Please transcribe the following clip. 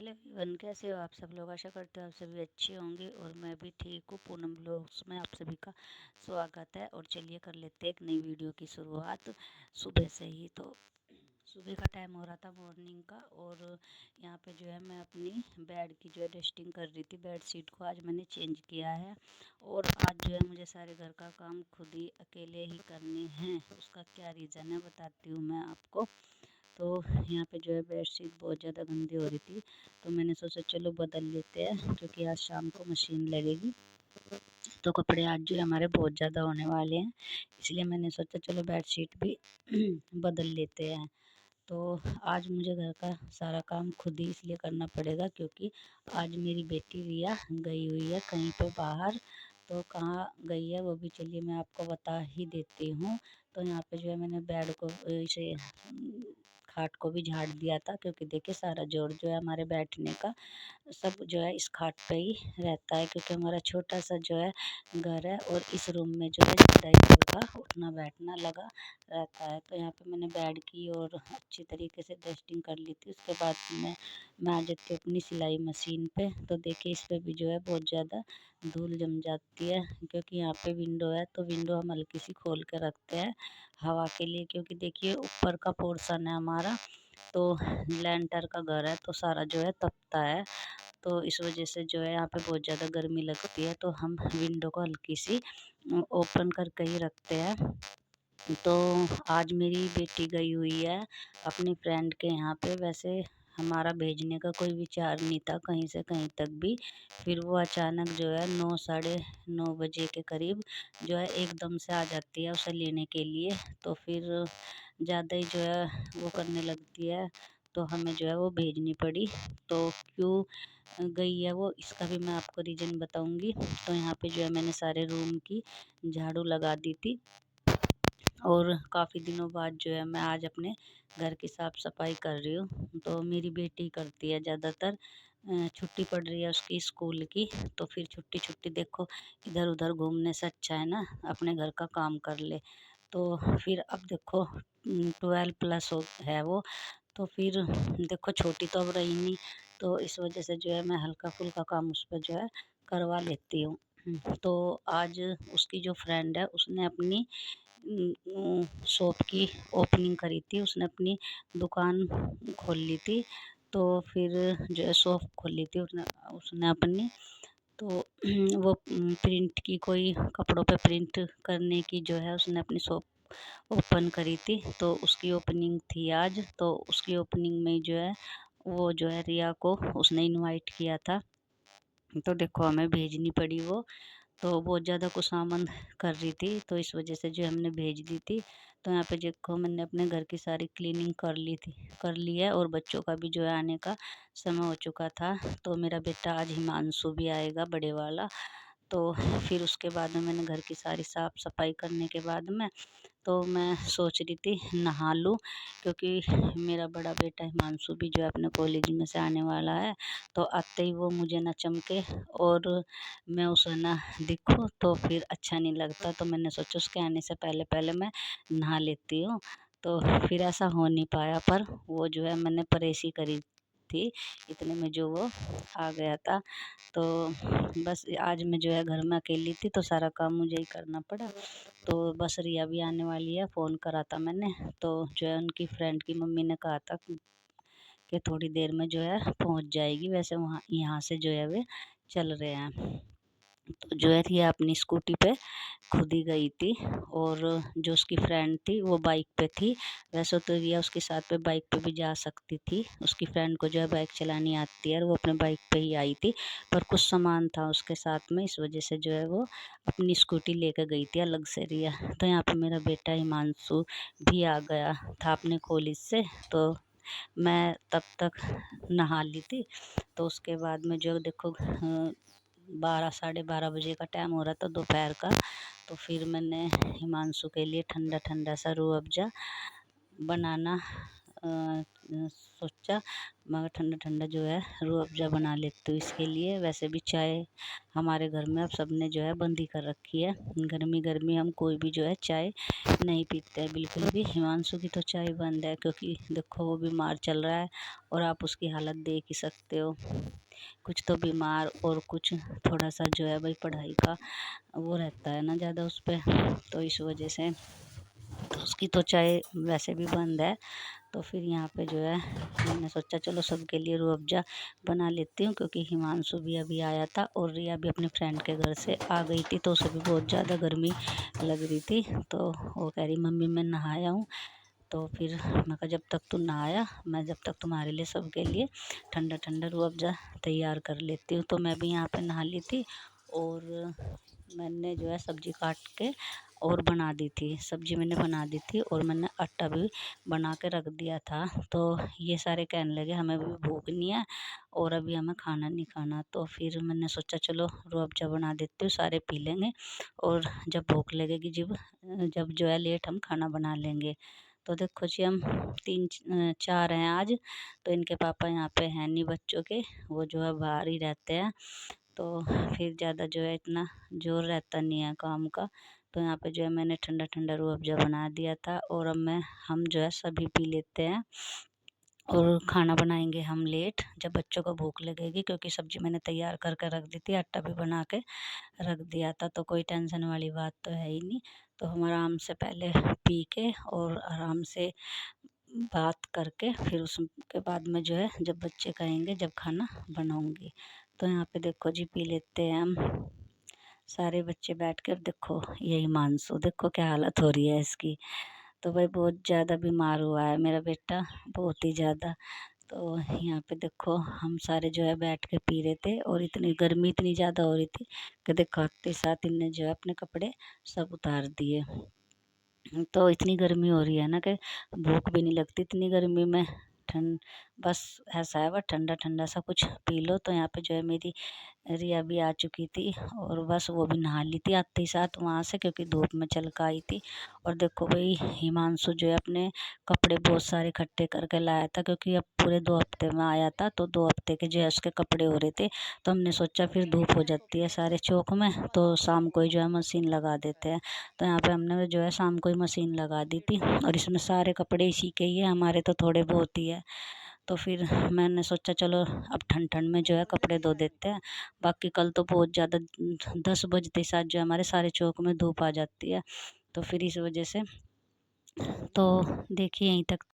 Hello everyone, कैसे हो आप सब लोग। आशा करते हो आप सभी अच्छे होंगे और मैं भी ठीक हूँ। पूनम ब्लॉग्स में आप सभी का स्वागत है। और चलिए कर लेते हैं एक नई वीडियो की शुरुआत सुबह से ही। तो सुबह का टाइम हो रहा था, मॉर्निंग का। और यहाँ पे जो है मैं अपनी बेड की जो है डस्टिंग कर रही थी। बेड शीट को आज मैंने चेंज किया है और आज जो है मुझे सारे घर का काम खुद ही अकेले ही करने हैं। उसका क्या रीज़न है बताती हूँ मैं आपको। तो यहाँ पे जो है बेडशीट बहुत ज़्यादा गंदी हो रही थी, तो मैंने सोचा चलो बदल लेते हैं, क्योंकि आज शाम को मशीन लगेगी। तो कपड़े आज जो है हमारे बहुत ज़्यादा होने वाले हैं, इसलिए मैंने सोचा चलो बेडशीट भी बदल लेते हैं। तो आज मुझे घर का सारा काम खुद ही इसलिए करना पड़ेगा, क्योंकि आज मेरी बेटी रिया गई हुई है कहीं पे बाहर। तो कहाँ गई है वो भी चलिए मैं आपको बता ही देती हूँ। तो यहाँ पे जो है मैंने बेड को इसे खाट को भी झाड़ दिया था, क्योंकि देखिए सारा जोर जो है हमारे बैठने का सब जो है इस खाट पे ही रहता है, क्योंकि हमारा छोटा सा जो है घर है और इस रूम में जो है ज़्यादा ही सबका उठना बैठना लगा रहता है। तो यहाँ पे मैंने बेड की और अच्छी तरीके से डस्टिंग कर ली थी। उसके बाद मैं आ जाती हूँ अपनी सिलाई मशीन पे। तो देखिए इस पे भी जो है बहुत ज़्यादा धूल जम जाती है, क्योंकि यहाँ पे विंडो है, तो विंडो हम हल्की सी खोल के रखते हैं हवा के लिए, क्योंकि देखिए ऊपर का पोर्शन है हमारा, तो लेंटर का घर है, तो सारा जो है तपता है। तो इस वजह से जो है यहाँ पे बहुत ज़्यादा गर्मी लगती है, तो हम विंडो को हल्की सी ओपन करके ही रखते हैं। तो आज मेरी बेटी गई हुई है अपनी फ्रेंड के यहाँ पे। वैसे हमारा भेजने का कोई विचार नहीं था कहीं से कहीं तक भी। फिर वो अचानक जो है 9 साढ़े 9 बजे के करीब जो है एकदम से आ जाती है उसे लेने के लिए। तो फिर ज़्यादा ही जो है वो करने लगती है, तो हमें जो है वो भेजनी पड़ी। तो क्यों गई है वो, इसका भी मैं आपको रीज़न बताऊंगी। तो यहाँ पे जो है मैंने सारे रूम की झाड़ू लगा दी थी, और काफ़ी दिनों बाद जो है मैं आज अपने घर की साफ़ सफाई कर रही हूँ। तो मेरी बेटी करती है ज़्यादातर। छुट्टी पड़ रही है उसकी स्कूल की, तो फिर छुट्टी छुट्टी देखो इधर उधर घूमने से अच्छा है ना अपने घर का काम कर ले। तो फिर अब देखो 12+ है वो, तो फिर देखो छोटी तो अब रही नहीं, तो इस वजह से जो है मैं हल्का फुल्का काम उस पर जो है करवा लेती हूँ। तो आज उसकी जो फ्रेंड है उसने अपनी शॉप की ओपनिंग करी थी, उसने अपनी दुकान खोल ली थी। तो फिर जो है शॉप खोली थी उसने उसने अपनी। तो वो प्रिंट की कोई कपड़ों पे प्रिंट करने की जो है उसने अपनी शॉप ओपन करी थी, तो उसकी ओपनिंग थी आज। तो उसकी ओपनिंग में जो है वो जो है रिया को उसने इनवाइट किया था, तो देखो हमें भेजनी पड़ी वो। तो बहुत ज़्यादा कुछ सामान कर रही थी, तो इस वजह से जो हमने भेज दी थी। तो यहाँ पे देखो मैंने अपने घर की सारी क्लीनिंग कर ली है, और बच्चों का भी जो है आने का समय हो चुका था। तो मेरा बेटा आज हिमांशु भी आएगा बड़े वाला। तो फिर उसके बाद में मैंने घर की सारी साफ़ सफाई करने के बाद में तो मैं सोच रही थी नहा लूँ, क्योंकि मेरा बड़ा बेटा हिमांशु भी जो है अपने कॉलेज में से आने वाला है। तो आते ही वो मुझे ना चमके और मैं उसे ना दिखूँ, तो फिर अच्छा नहीं लगता। तो मैंने सोचा उसके आने से पहले पहले मैं नहा लेती हूँ। तो फिर ऐसा हो नहीं पाया, पर वो जो है मैंने परेशी करी थी, इतने में जो वो आ गया था। तो बस आज मैं जो है घर में अकेली थी, तो सारा काम मुझे ही करना पड़ा। तो बस रिया भी आने वाली है, फ़ोन करा था मैंने। तो जो है उनकी फ्रेंड की मम्मी ने कहा था कि थोड़ी देर में जो है पहुंच जाएगी। वैसे वहाँ यहाँ से जो है वे चल रहे हैं। तो जो है रिया अपनी स्कूटी पे खुद ही गई थी, और जो उसकी फ्रेंड थी वो बाइक पे थी। वैसे तो रिया उसके साथ पे बाइक पे भी जा सकती थी, उसकी फ्रेंड को जो है बाइक चलानी आती है, और वो अपने बाइक पे ही आई थी। पर कुछ सामान था उसके साथ में, इस वजह से जो है वो अपनी स्कूटी लेकर गई थी अलग से रिया। तो यहाँ पे मेरा बेटा हिमांशु भी आ गया था अपने कॉलेज से। तो मैं तब तक नहा ली थी। तो उसके बाद में जो देखो 12 साढ़े 12 बजे का टाइम हो रहा था दोपहर का। तो फिर मैंने हिमांशु के लिए ठंडा ठंडा सा रूह अफ़ज़ा बनाना सोचा मगर ठंडा ठंडा जो है रूह अफ़ज़ा बना लेती हूँ इसके लिए। वैसे भी चाय हमारे घर में अब सबने जो है बंद ही कर रखी है। गर्मी गर्मी हम कोई भी जो है चाय नहीं पीते हैं बिल्कुल भी। हिमांशु की तो चाय बंद है क्योंकि देखो वो बीमार चल रहा है और आप उसकी हालत देख ही सकते हो। कुछ तो बीमार और कुछ थोड़ा सा जो है भाई पढ़ाई का वो रहता है ना ज़्यादा उस पर, तो इस वजह से तो उसकी तो चाय वैसे भी बंद है। तो फिर यहाँ पे जो है मैंने सोचा चलो सबके लिए रूह अफ़ज़ा बना लेती हूँ, क्योंकि हिमांशु भी अभी आया था और रिया भी अपने फ्रेंड के घर से आ गई थी, तो उसे भी बहुत ज़्यादा गर्मी लग रही थी। तो वो कह रही मम्मी मैं नहाया हूँ। तो फिर मैं कहा जब तक तू नहाया मैं जब तक तुम्हारे लिए सबके लिए ठंडा ठंडा रूह अफ़ज़ा तैयार कर लेती हूँ। तो मैं भी यहाँ पे नहा ली थी और मैंने जो है सब्ज़ी काट के और बना दी थी, सब्ज़ी मैंने बना दी थी और मैंने आटा भी बना के रख दिया था। तो ये सारे कहने लगे हमें भी भूख नहीं है और अभी हमें खाना नहीं खाना। तो फिर मैंने सोचा चलो रूह अफ़ज़ा बना देती हूँ, सारे पी लेंगे और जब भूख लगेगी जब जब जो है लेट हम खाना बना लेंगे। तो देखो जी हम तीन चार हैं आज। तो इनके पापा यहाँ पे हैं नहीं बच्चों के, वो जो है बाहर ही रहते हैं। तो फिर ज़्यादा जो है इतना जोर रहता नहीं है काम का। तो यहाँ पे जो है मैंने ठंडा ठंडा रूह अफ़ज़ा बना दिया था और अब हम जो है सभी पी लेते हैं और खाना बनाएंगे हम लेट जब बच्चों को भूख लगेगी, क्योंकि सब्ज़ी मैंने तैयार करके रख दी थी, आटा भी बना के रख दिया था। तो कोई टेंशन वाली बात तो है ही नहीं। तो हम आराम से पहले पी के और आराम से बात करके फिर उसके बाद में जो है जब बच्चे कहेंगे जब खाना बनाऊंगी। तो यहाँ पे देखो जी पी लेते हैं हम सारे बच्चे बैठ कर। देखो यही मानसू देखो क्या हालत हो रही है इसकी। तो भाई बहुत ज़्यादा बीमार हुआ है मेरा बेटा, बहुत ही ज़्यादा। तो यहाँ पे देखो हम सारे जो है बैठ के पी रहे थे और इतनी गर्मी इतनी ज़्यादा हो रही थी कि देखो आते साथ इनने जो है अपने कपड़े सब उतार दिए। तो इतनी गर्मी हो रही है ना कि भूख भी नहीं लगती इतनी गर्मी में। ठंड बस ऐसा है, वह ठंडा ठंडा सा कुछ पी लो। तो यहाँ पे जो है मेरी रिया भी आ चुकी थी और बस वो भी नहा ली थी आते ही साथ वहाँ से, क्योंकि धूप में चल कर आई थी। और देखो भाई हिमांशु जो है अपने कपड़े बहुत सारे इकट्ठे करके लाया था, क्योंकि अब पूरे 2 हफ्ते में आया था तो 2 हफ्ते के जो है उसके कपड़े हो रहे थे। तो हमने सोचा फिर धूप हो जाती है सारे चौक में तो शाम को ही जो है मशीन लगा देते हैं। तो यहाँ पे हमने जो है शाम को ही मशीन लगा दी थी और इसमें सारे कपड़े इसी के ही है, हमारे तो थोड़े बहुत ही है। तो फिर मैंने सोचा चलो अब ठंड ठंड में जो है कपड़े धो देते हैं। बाकी कल तो बहुत ज़्यादा 10 बजते ही साथ जो है हमारे सारे चौक में धूप आ जाती है। तो फिर इस वजह से तो देखिए यहीं तक